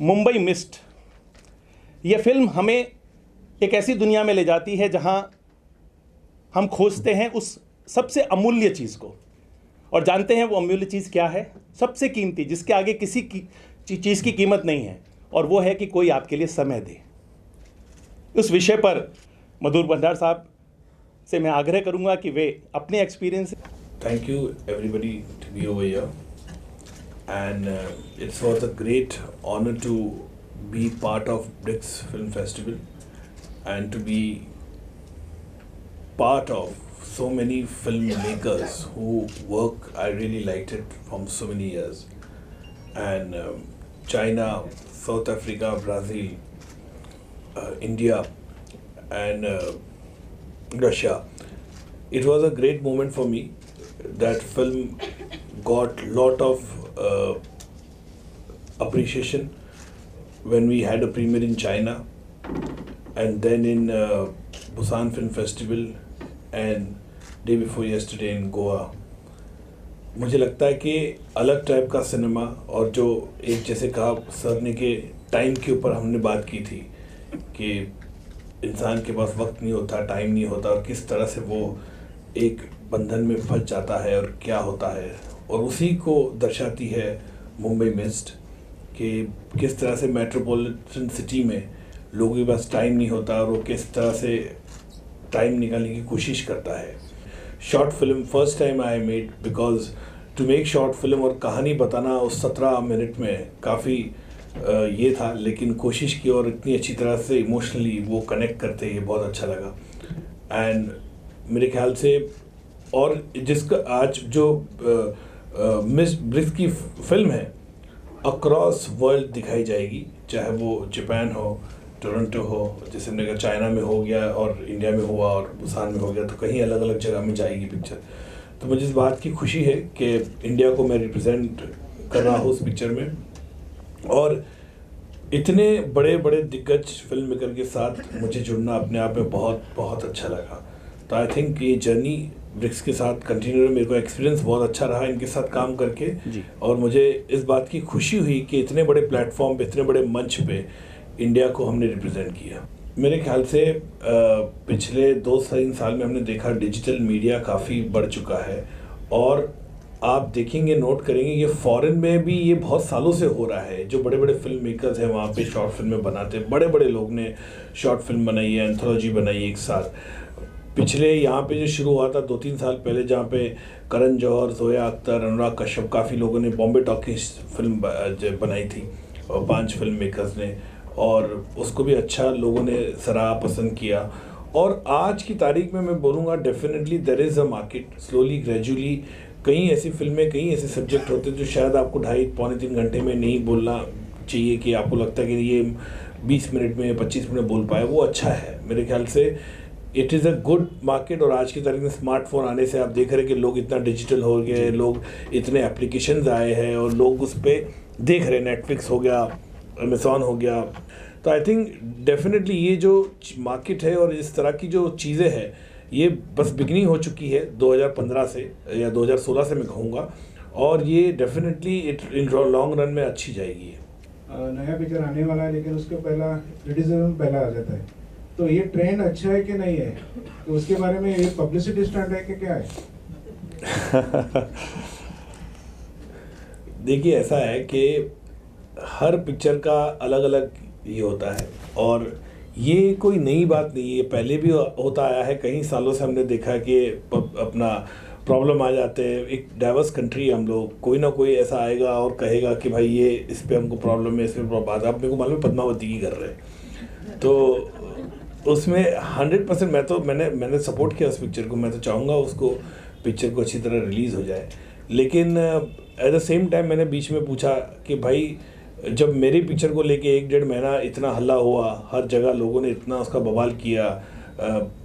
Mumbai mist, यह film हमें एक ऐसी दुनिया में ले जाती है जहां हम खोजते हैं उस सबसे अमूल्य चीज़ को और जानते हैं वो अमूल्य चीज़ क्या है, सबसे कीमती, जिसके आगे किसी की चीज़ की कीमत नहीं है, और वो है कि कोई आपके लिए समय दे। उस विषय पर मधुर भंडार साहब से मैं आग्रह करूंगा कि वे अपने experience. Thank you everybody to be over here, and it was a great honor to be part of BRICS Film Festival and to be part of so many filmmakers who work. I really liked it from so many years, and China, South Africa, Brazil, India, and Russia. It was a great moment for me. That film got lot of appreciation when we had a premiere in China, and then in Busan Film Festival, and day before yesterday in Goa. मुझे लगता है कि अलग type का cinema, और जो एक जैसे कहा सर ने कि टाइम के ऊपर हमने बात की थी कि इंसान के पास वक्त नहीं होता, टाइम नहीं होता, और किस तरह से वो एक बंधन में फंस जाता है और क्या होता है, और उसी को दर्शाती है मुंबई मिस्ट कि किस तरह से मेट्रोपॉलिटन सिटी में लोगों के पास टाइम नहीं होता और वो किस तरह से टाइम निकालने की कोशिश करता है। Short film first time I made, because to make short film और कहानी बताना उस 17 मिनट में काफ़ी ये था, लेकिन कोशिश की और इतनी अच्छी तरह से इमोशनली वो कनेक्ट करते, ये बहुत अच्छा लगा। एंड मेरे ख्याल से, और जिसका आज जो मिस ब्रिक्स की फिल्म है अक्रॉस वर्ल्ड दिखाई जाएगी, चाहे वो जापान हो, टोरंटो हो, जैसे हमने कहा चाइना में हो गया और इंडिया में हुआ और बुसान में हो गया, तो कहीं अलग अलग जगह में जाएगी पिक्चर। तो मुझे इस बात की खुशी है कि इंडिया को मैं रिप्रेजेंट कर रहा हूँ उस पिक्चर में, और इतने बड़े बड़े दिग्गज फिल्म मेकर के साथ मुझे जुड़ना अपने आप में बहुत बहुत अच्छा लगा। तो आई थिंक ये जर्नी ब्रिक्स के साथ कंटिन्यू, मेरे को एक्सपीरियंस बहुत अच्छा रहा इनके साथ काम करके जी। और मुझे इस बात की खुशी हुई कि इतने बड़े प्लेटफॉर्म पे, इतने बड़े मंच पे इंडिया को हमने रिप्रेजेंट किया। मेरे ख्याल से पिछले 2-3 साल में हमने देखा डिजिटल मीडिया काफ़ी बढ़ चुका है, और आप देखेंगे, नोट करेंगे, ये फॉरेन में भी ये बहुत सालों से हो रहा है। जो बड़े बड़े फिल्म मेकर्स हैं वहाँ पे शॉर्ट फिल्में बनाते हैं, बड़े बड़े लोग ने शॉर्ट फिल्म बनाई है, एंथोलॉजी बनाई है एक साथ। पिछले यहाँ पे जो शुरू हुआ था 2-3 साल पहले, जहाँ पे करण जौहर, जोया अख्तर, अनुराग कश्यप, काफ़ी लोगों ने बॉम्बे टॉकीज फिल्म बनाई थी, और 5 फिल्म मेकर्स ने, और उसको भी अच्छा लोगों ने सराहा, पसंद किया। और आज की तारीख में मैं बोलूँगा definitely there is a market, slowly gradually. कई ऐसी फिल्में, कई ऐसे सब्जेक्ट होते हैं जो शायद आपको 2.5-3 घंटे में नहीं बोलना चाहिए, कि आपको लगता है कि ये 20 मिनट में, 25 मिनट बोल पाए, वो अच्छा है। मेरे ख्याल से it is a good market. और आज की तारीख में स्मार्टफोन आने से आप देख रहे हैं कि लोग इतना डिजिटल हो गए, लोग इतने एप्लीकेशंस आए हैं और लोग उस पर देख रहे हैं, नेटफ्लिक्स हो गया, अमेज़ॉन हो गया। तो आई थिंक डेफिनेटली ये जो मार्केट है और इस तरह की जो चीज़ें हैं, ये बस बिगनिंग हो चुकी है 2015 से या 2016 से मैं कहूँगा, और ये डेफिनेटली इन लॉन्ग रन में अच्छी जाएगी। नया पिक्चर आने वाला है, लेकिन उसके पहला क्रिटिसिज्म पहला आ जाता है, तो ये ट्रेंड अच्छा है कि नहीं है, तो उसके बारे में ये पब्लिसिटी स्टंट है कि क्या है? देखिए, ऐसा है कि हर पिक्चर का अलग अलग ये होता है, और ये कोई नई बात नहीं है, ये पहले भी होता आया है। कई सालों से हमने देखा कि अपना प्रॉब्लम आ जाते हैं। एक डाइवर्स कंट्री है हम लोग, कोई ना कोई ऐसा आएगा और कहेगा कि भाई ये इस पे हमको प्रॉब्लम है, इस पे प्रॉब्लम। आप मेरे को मालूम है पद्मावती की कर रहे हैं, तो उसमें 100% मैंने सपोर्ट किया उस पिक्चर को। मैं तो चाहूँगा उसको पिक्चर को अच्छी तरह रिलीज़ हो जाए, लेकिन एट द सेम टाइम मैंने बीच में पूछा कि भाई जब मेरी पिक्चर को लेके 1-1.5 महीना इतना हल्ला हुआ, हर जगह लोगों ने इतना उसका बवाल किया,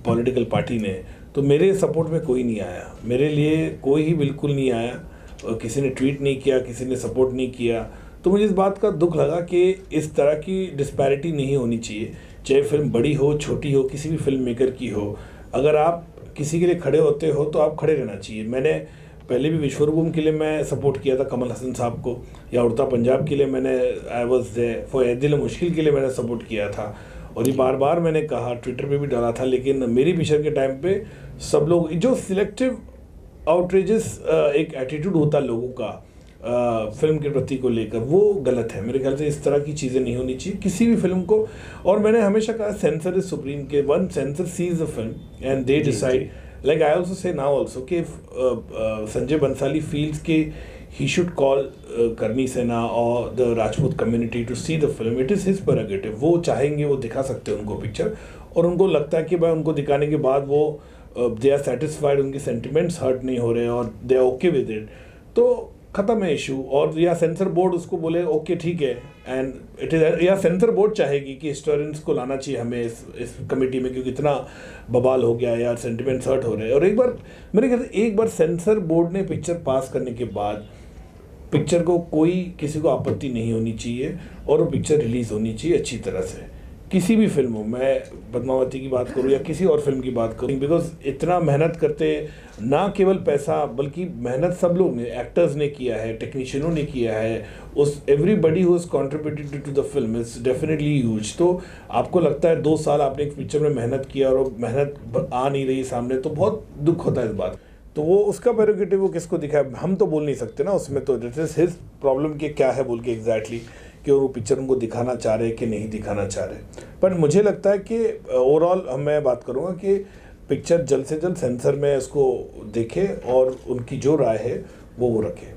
पॉलिटिकल पार्टी ने, तो मेरे सपोर्ट में कोई नहीं आया, मेरे लिए कोई ही बिल्कुल नहीं आया, और किसी ने ट्वीट नहीं किया, किसी ने सपोर्ट नहीं किया। तो मुझे इस बात का दुख लगा कि इस तरह की डिस्पैरिटी नहीं होनी चाहिए, चाहे फिल्म बड़ी हो, छोटी हो, किसी भी फिल्म मेकर की हो। अगर आप किसी के लिए खड़े होते हो तो आप खड़े रहना चाहिए। मैंने पहले भी विश्वरूपम के लिए मैं सपोर्ट किया था कमल हसन साहब को, या उड़ता पंजाब के लिए मैंने I was there for Ae Dil Mushkil के लिए मैंने सपोर्ट किया था, और ये बार बार मैंने कहा, ट्विटर पे भी डाला था। लेकिन मेरी पिक्चर के टाइम पे सब लोग जो सिलेक्टिव आउटरेजेस एक एटीट्यूड होता है लोगों का फिल्म के प्रति को लेकर, वो गलत है मेरे ख्याल से। इस तरह की चीज़ें नहीं होनी चाहिए किसी भी फिल्म को। और मैंने हमेशा कहा सेंसर इज सुप्रीम, के one censor sees the film and they decide, like I also say now also कि संजय बंसाली फील्स के he should call Karni Sena और the Rajput community to see the film, it is his prerogative. वो चाहेंगे वो दिखा सकते हैं उनको पिक्चर, और उनको लगता है कि भाई उनको दिखाने के बाद वो दे आर सेटिस्फाइड, उनके सेंटिमेंट्स हर्ट नहीं हो रहे और they are okay with it, तो ख़त्म है इशू। और या सेंसर बोर्ड उसको बोले ओके ठीक है, एंड इट इज़, या सेंसर बोर्ड चाहेगी कि हिस्टोरियंस को लाना चाहिए हमें इस कमेटी में, क्योंकि इतना बवाल हो गया यार, सेंटिमेंट्स हर्ट हो रहे हैं। और एक बार मेरे ख्याल से एक बार सेंसर बोर्ड ने पिक्चर पास करने के बाद पिक्चर को कोई किसी को आपत्ति नहीं होनी चाहिए, और वो पिक्चर रिलीज़ होनी चाहिए अच्छी तरह से। किसी भी फिल्म हो, मैं पद्मावती की बात करूँ या किसी और फिल्म की बात करूँ, बिकॉज इतना मेहनत करते, ना केवल पैसा बल्कि मेहनत सब लोग ने, एक्टर्स ने किया है, टेक्नीशियनों ने किया है, उस everybody who is contributed to the film is definitely huge. तो आपको लगता है 2 साल आपने एक पिक्चर में मेहनत किया और वो मेहनत आ नहीं रही सामने, तो बहुत दुख होता है इस बात। तो वो उसका प्रेरोगेटिव वो किसको दिखाए, हम तो बोल नहीं सकते ना उसमें, तो दिस इज हिज प्रॉब्लम कि क्या है बोल के एग्जैक्टली कि वो पिक्चर उनको दिखाना चाह रहे कि नहीं दिखाना चाह रहे। पर मुझे लगता है कि ओवरऑल मैं बात करूँगा कि पिक्चर जल्द से जल्द सेंसर में इसको देखे और उनकी जो राय है वो रखे।